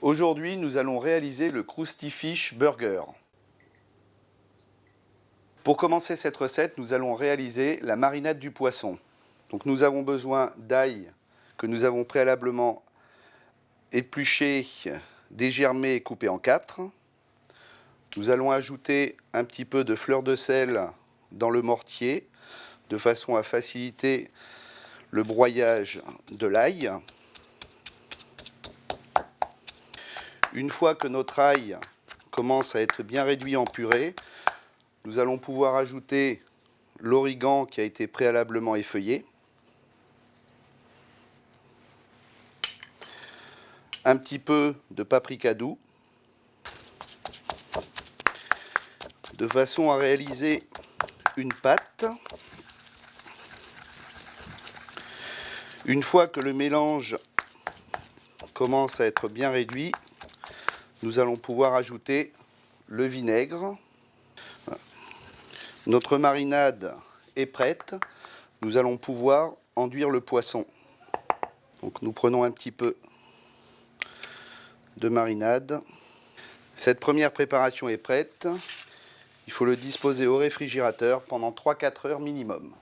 Aujourd'hui, nous allons réaliser le Krusty Fish Burger. Pour commencer cette recette, nous allons réaliser la marinade du poisson. Donc nous avons besoin d'ail que nous avons préalablement épluché, dégermé et coupé en 4. Nous allons ajouter un petit peu de fleur de sel dans le mortier de façon à faciliter le broyage de l'ail. Une fois que notre ail commence à être bien réduit en purée, nous allons pouvoir ajouter l'origan qui a été préalablement effeuillé, un petit peu de paprika doux, de façon à réaliser une pâte. Une fois que le mélange commence à être bien réduit, nous allons pouvoir ajouter le vinaigre. Notre marinade est prête. Nous allons pouvoir enduire le poisson. Donc nous prenons un petit peu de marinade. Cette première préparation est prête. Il faut le disposer au réfrigérateur pendant 3-4 heures minimum.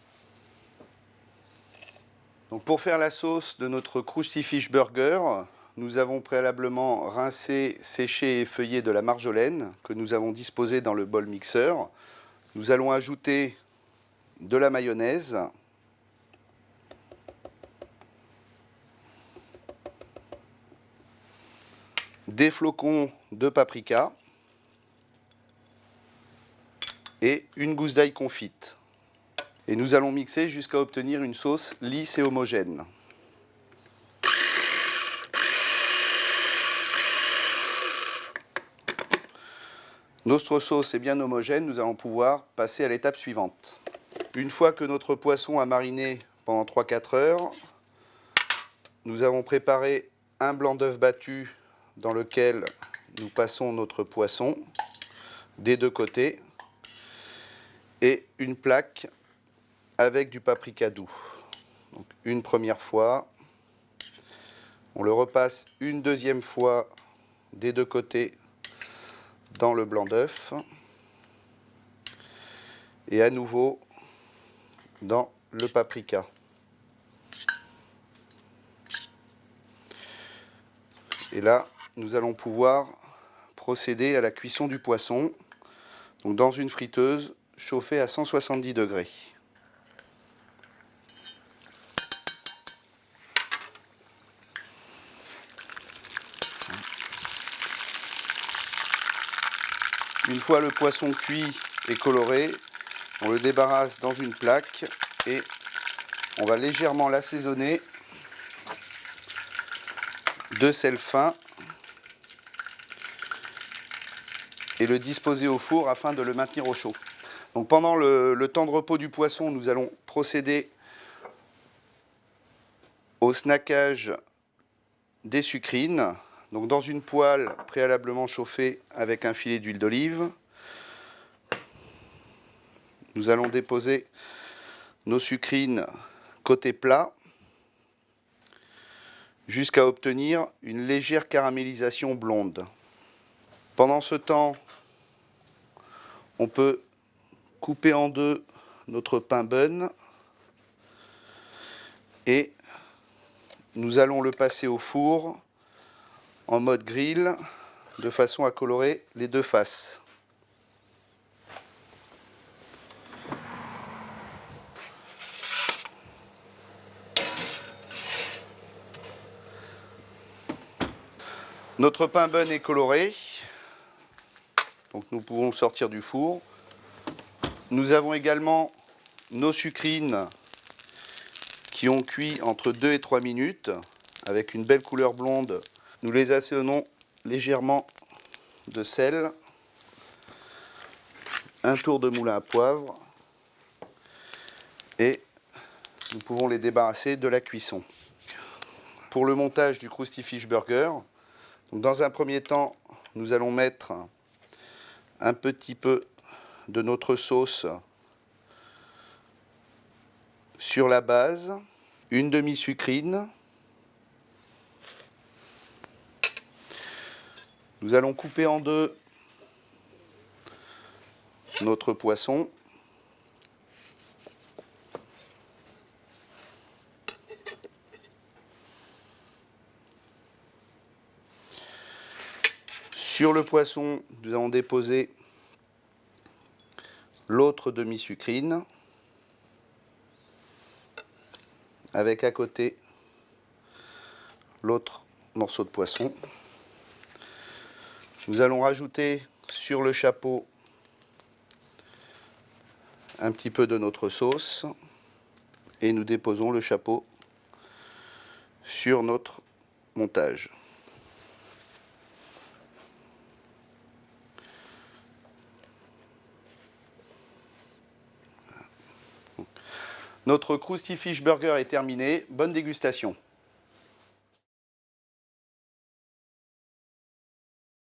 Donc pour faire la sauce de notre Krusty Fish Burger, nous avons préalablement rincé, séché et effeuillé de la marjolaine que nous avons disposée dans le bol mixeur. Nous allons ajouter de la mayonnaise, des flocons de paprika et une gousse d'ail confite. Et nous allons mixer jusqu'à obtenir une sauce lisse et homogène. Notre sauce est bien homogène, nous allons pouvoir passer à l'étape suivante. Une fois que notre poisson a mariné pendant 3-4 heures, nous avons préparé un blanc d'œuf battu dans lequel nous passons notre poisson des deux côtés et une plaque avec du paprika doux. Donc une première fois, on le repasse une deuxième fois des deux côtés dans le blanc d'œuf et à nouveau dans le paprika. Et là, nous allons pouvoir procéder à la cuisson du poisson, donc dans une friteuse chauffée à 170 degrés. Une fois le poisson cuit et coloré, on le débarrasse dans une plaque et on va légèrement l'assaisonner de sel fin et le disposer au four afin de le maintenir au chaud. Donc pendant le temps de repos du poisson, nous allons procéder au snackage des sucrines. Donc dans une poêle préalablement chauffée avec un filet d'huile d'olive, nous allons déposer nos sucrines côté plat jusqu'à obtenir une légère caramélisation blonde. Pendant ce temps, on peut couper en deux notre pain bun et nous allons le passer au four en mode grill de façon à colorer les deux faces. Notre pain bun est coloré, donc nous pouvons le sortir du four. Nous avons également nos sucrines qui ont cuit entre 2 et 3 minutes avec une belle couleur blonde. Nous les assaisonnons légèrement de sel, un tour de moulin à poivre et nous pouvons les débarrasser de la cuisson. Pour le montage du Krusty Fish Burger, donc dans un premier temps, nous allons mettre un petit peu de notre sauce sur la base, une demi-sucrine, Nous allons couper en deux notre poisson. Sur le poisson, nous allons déposer l'autre demi-sucrine, avec à côté l'autre morceau de poisson. Nous allons rajouter sur le chapeau un petit peu de notre sauce et nous déposons le chapeau sur notre montage. Notre Krusty Fish Burger est terminé. Bonne dégustation.